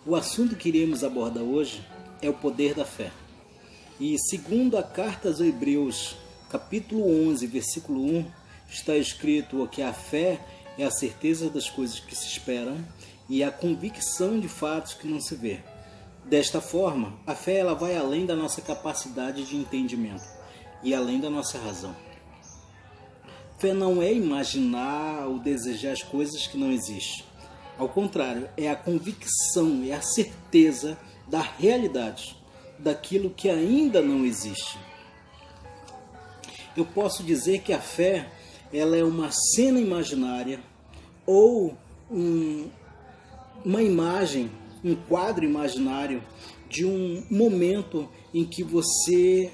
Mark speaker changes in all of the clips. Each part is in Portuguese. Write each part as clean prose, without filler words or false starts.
Speaker 1: O assunto que iremos abordar hoje é o poder da fé. E segundo a carta aos Hebreus, capítulo 11, versículo 1, está escrito que a fé é a certeza das coisas que se esperam e a convicção de fatos que não se vê. Desta forma, a fé ela vai além da nossa capacidade de entendimento e além da nossa razão. Fé não é imaginar ou desejar as coisas que não existem. Ao contrário, é a convicção, é a certeza da realidade, daquilo que ainda não existe. Eu posso dizer que a fé ela é uma cena imaginária ou uma imagem, um quadro imaginário de um momento em que você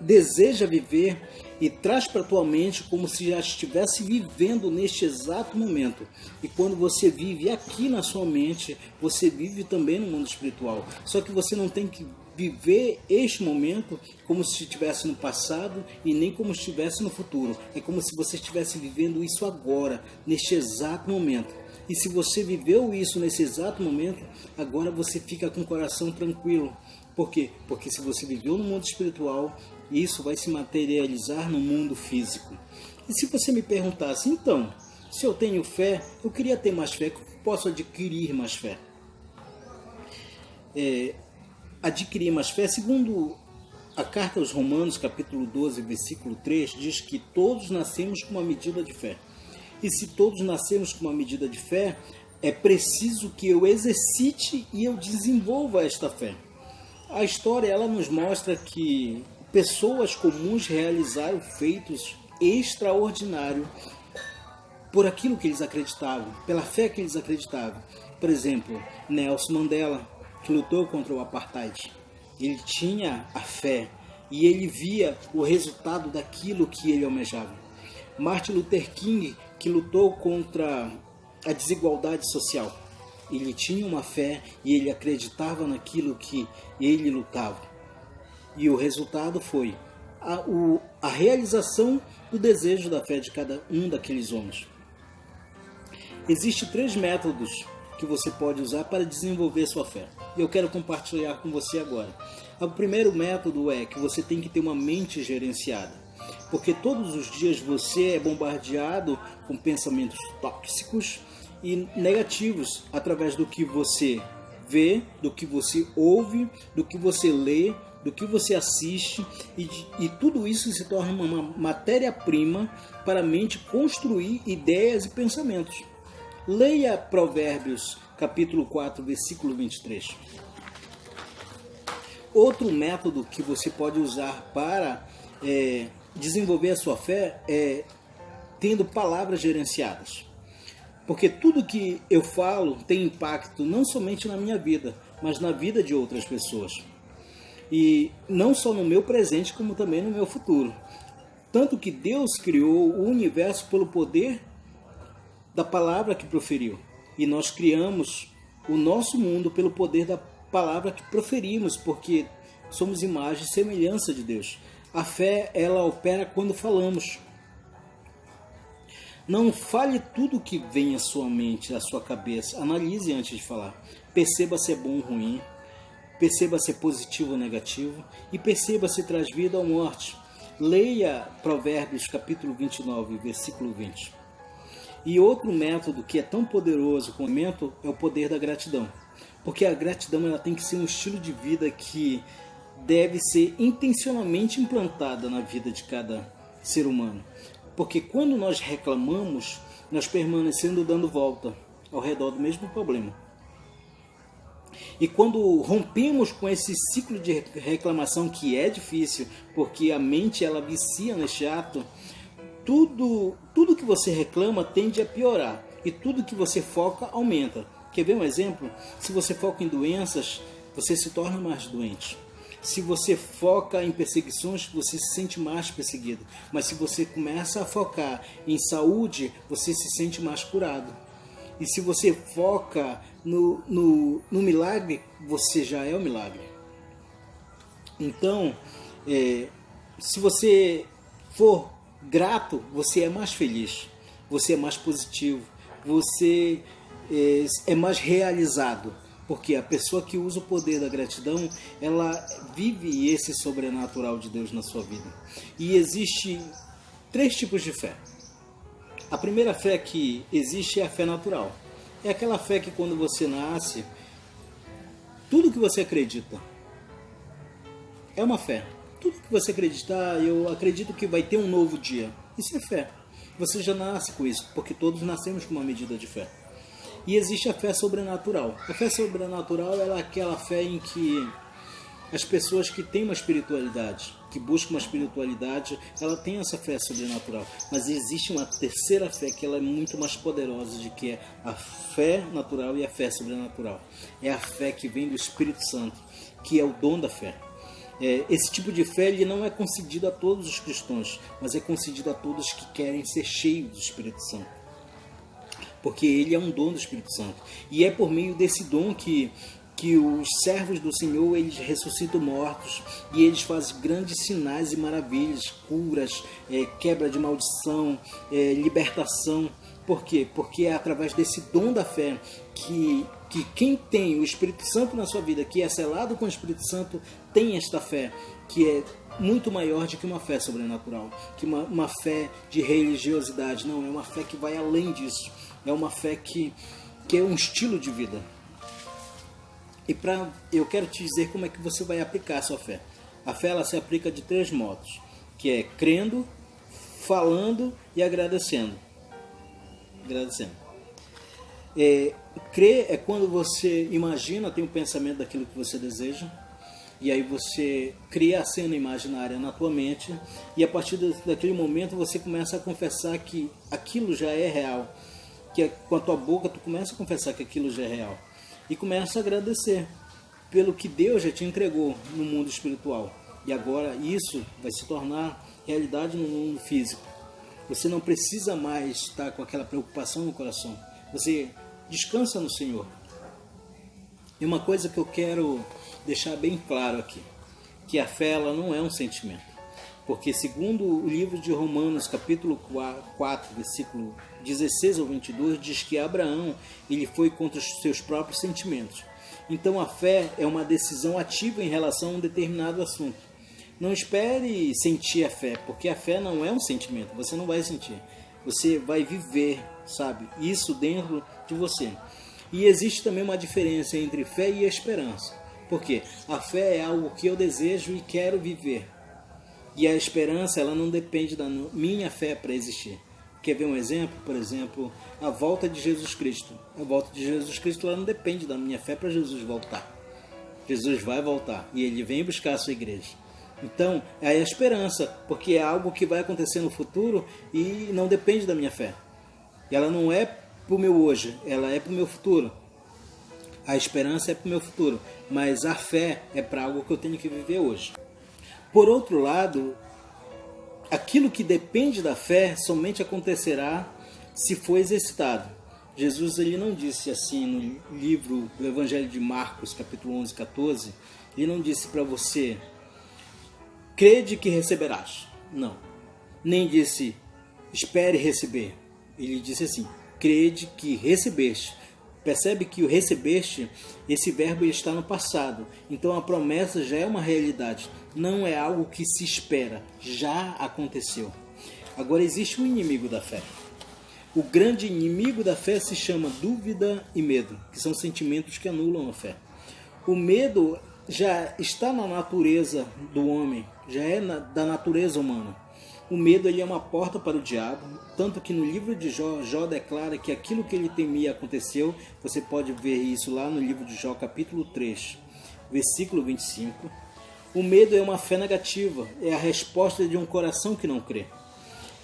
Speaker 1: deseja viver e traz para a tua mente como se já estivesse vivendo neste exato momento. E quando você vive aqui na sua mente, você vive também no mundo espiritual. Só que você não tem que viver este momento como se estivesse no passado e nem como se estivesse no futuro. É como se você estivesse vivendo isso agora, neste exato momento. E se você viveu isso nesse exato momento, agora você fica com o coração tranquilo. Por quê? Porque se você viveu no mundo espiritual, isso vai se materializar no mundo físico. E se você me perguntasse, então, se eu tenho fé, eu queria ter mais fé, como posso adquirir mais fé? Adquirir mais fé, segundo a carta aos Romanos, capítulo 12, versículo 3, diz que todos nascemos com uma medida de fé. E se todos nascemos com uma medida de fé, é preciso que eu exercite e eu desenvolva esta fé. A história ela nos mostra que pessoas comuns realizaram feitos extraordinários por aquilo que eles acreditavam, pela fé que eles acreditavam. Por exemplo, Nelson Mandela, que lutou contra o apartheid. Ele tinha a fé e ele via o resultado daquilo que ele almejava. Martin Luther King, que lutou contra a desigualdade social. Ele tinha uma fé e ele acreditava naquilo que ele lutava. E o resultado foi a realização do desejo da fé de cada um daqueles homens. Existem 3 métodos que você pode usar para desenvolver sua fé. E eu quero compartilhar com você agora. O primeiro método é que você tem que ter uma mente gerenciada. Porque todos os dias você é bombardeado com pensamentos tóxicos e negativos através do que você vê, do que você ouve, do que você lê, do que você assiste e tudo isso se torna uma matéria-prima para a mente construir ideias e pensamentos. Leia Provérbios, capítulo 4, versículo 23. Outro método que você pode usar para desenvolver a sua fé é tendo palavras gerenciadas. Porque tudo que eu falo tem impacto não somente na minha vida, mas na vida de outras pessoas. E não só no meu presente, como também no meu futuro. Tanto que Deus criou o universo pelo poder da palavra que proferiu. E nós criamos o nosso mundo pelo poder da palavra que proferimos, porque somos imagem e semelhança de Deus. A fé, ela opera quando falamos. Não fale tudo que vem à sua mente, à sua cabeça. Analise antes de falar. Perceba se é bom ou ruim. Perceba se é positivo ou negativo. E perceba se traz vida ou morte. Leia Provérbios capítulo 29, versículo 20. E outro método que é tão poderoso quanto o momento é o poder da gratidão. Porque a gratidão ela tem que ser um estilo de vida que deve ser intencionalmente implantada na vida de cada ser humano. Porque quando nós reclamamos, nós permanecemos dando volta ao redor do mesmo problema. E quando rompemos com esse ciclo de reclamação, que é difícil, porque a mente ela vicia neste ato, tudo que você reclama tende a piorar. E tudo que você foca aumenta. Quer ver um exemplo? Se você foca em doenças, você se torna mais doente. Se você foca em perseguições, você se sente mais perseguido. Mas se você começa a focar em saúde, você se sente mais curado. E se você foca no milagre, você já é o milagre. Então, se você for grato, você é mais feliz, você é mais positivo, você é mais realizado. Porque a pessoa que usa o poder da gratidão, ela vive esse sobrenatural de Deus na sua vida. E existe 3 tipos de fé. A primeira fé que existe é a fé natural. É aquela fé que quando você nasce, tudo que você acredita é uma fé. Tudo que você acreditar, eu acredito que vai ter um novo dia. Isso é fé. Você já nasce com isso, porque todos nascemos com uma medida de fé. E existe a fé sobrenatural. A fé sobrenatural ela é aquela fé em que as pessoas que têm uma espiritualidade, que buscam uma espiritualidade, ela tem essa fé sobrenatural. Mas existe uma terceira fé que ela é muito mais poderosa, de que é a fé natural e a fé sobrenatural. É a fé que vem do Espírito Santo, que é o dom da fé. Esse tipo de fé ele não é concedido a todos os cristãos, mas é concedido a todos que querem ser cheios do Espírito Santo. Porque ele é um dom do Espírito Santo. E é por meio desse dom que os servos do Senhor, eles ressuscitam mortos e eles fazem grandes sinais e maravilhas, curas, quebra de maldição, libertação. Por quê? Porque é através desse dom da fé que quem tem o Espírito Santo na sua vida, que é selado com o Espírito Santo, tem esta fé, que é muito maior do que uma fé sobrenatural, que uma fé de religiosidade. Não, é uma fé que vai além disso. É uma fé que é um estilo de vida. E eu quero te dizer como é que você vai aplicar a sua fé. A fé ela se aplica de 3 modos, que é crendo, falando e agradecendo. Crer é quando você imagina, tem um pensamento daquilo que você deseja, e aí você cria a cena imaginária na tua mente, e a partir daquele momento você começa a confessar que aquilo já é real, que com a tua boca tu começa a confessar que aquilo já é real, e começa a agradecer pelo que Deus já te entregou no mundo espiritual, e agora isso vai se tornar realidade no mundo físico. Você não precisa mais estar com aquela preocupação no coração, você descansa no Senhor. E uma coisa que eu quero deixar bem claro aqui, que a fé ela não é um sentimento. Porque segundo o livro de Romanos, capítulo 4, versículo 16 ao 22, diz que Abraão ele foi contra os seus próprios sentimentos. Então a fé é uma decisão ativa em relação a um determinado assunto. Não espere sentir a fé, porque a fé não é um sentimento, você não vai sentir. Você vai viver, sabe, isso dentro de você. E existe também uma diferença entre fé e esperança. Porque a fé é algo que eu desejo e quero viver. E a esperança, ela não depende da minha fé para existir. Quer ver um exemplo? Por exemplo, a volta de Jesus Cristo. A volta de Jesus Cristo ela não depende da minha fé para Jesus voltar. Jesus vai voltar e ele vem buscar a sua igreja. Então, é a esperança, porque é algo que vai acontecer no futuro e não depende da minha fé. Ela não é para o meu hoje, ela é para o meu futuro. A esperança é para o meu futuro, mas a fé é para algo que eu tenho que viver hoje. Por outro lado, aquilo que depende da fé somente acontecerá se for exercitado. Jesus ele não disse assim no livro do Evangelho de Marcos, capítulo 11, 14, ele não disse para você, crede que receberás. Não. Nem disse, espere receber. Ele disse assim, crede que recebeste. Percebe que o recebeste, esse verbo está no passado. Então a promessa já é uma realidade. Não é algo que se espera. Já aconteceu. Agora existe um inimigo da fé. O grande inimigo da fé se chama dúvida e medo, que são sentimentos que anulam a fé. O medo já está na natureza do homem, já é da natureza humana. O medo ele é uma porta para o diabo, tanto que no livro de Jó, Jó declara que aquilo que ele temia aconteceu. Você pode ver isso lá no livro de Jó, capítulo 3, versículo 25. O medo é uma fé negativa, é a resposta de um coração que não crê.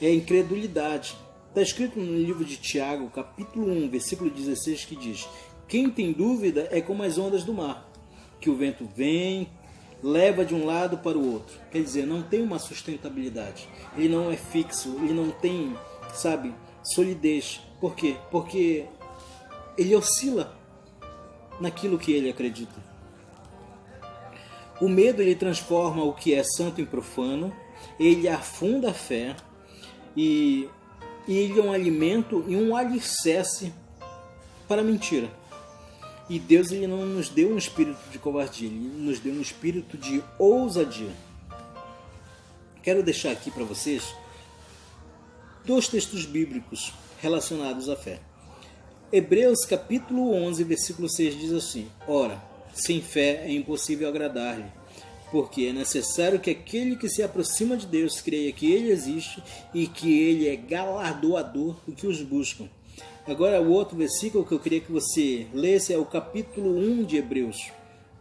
Speaker 1: É a incredulidade. Está escrito no livro de Tiago, capítulo 1, versículo 16, que diz: quem tem dúvida é como as ondas do mar, que o vento vem, leva de um lado para o outro. Quer dizer, não tem uma sustentabilidade. Ele não é fixo, ele não tem, solidez. Por quê? Porque ele oscila naquilo que ele acredita. O medo ele transforma o que é santo em profano, ele afunda a fé e ele é um alimento e um alicerce para a mentira. E Deus ele não nos deu um espírito de covardia, Ele nos deu um espírito de ousadia. Quero deixar aqui para vocês 2 textos bíblicos relacionados à fé. Hebreus capítulo 11, versículo 6 diz assim: Ora, sem fé é impossível agradar-lhe, porque é necessário que aquele que se aproxima de Deus creia que Ele existe e que Ele é galardoador do que os buscam. Agora, o outro versículo que eu queria que você lesse é o capítulo 1 de Hebreus.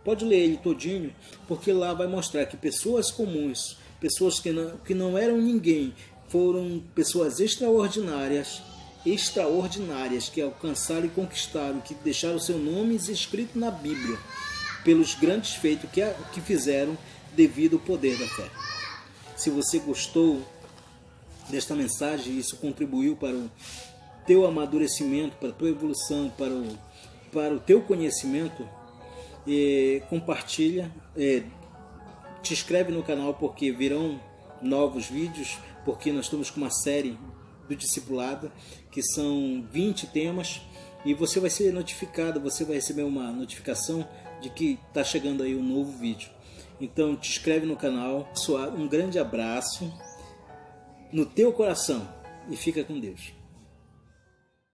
Speaker 1: Pode ler ele todinho, porque lá vai mostrar que pessoas comuns, pessoas que não eram ninguém, foram pessoas extraordinárias, que alcançaram e conquistaram, que deixaram seus nomes escritos na Bíblia, pelos grandes feitos que fizeram devido ao poder da fé. Se você gostou desta mensagem, isso contribuiu para o teu amadurecimento, para a tua evolução, para o teu conhecimento, compartilha, te inscreve no canal, porque virão novos vídeos, porque nós estamos com uma série do discipulado, que são 20 temas, e você vai ser notificado, você vai receber uma notificação de que está chegando aí um novo vídeo. Então te inscreve no canal, um grande abraço no teu coração e fica com Deus.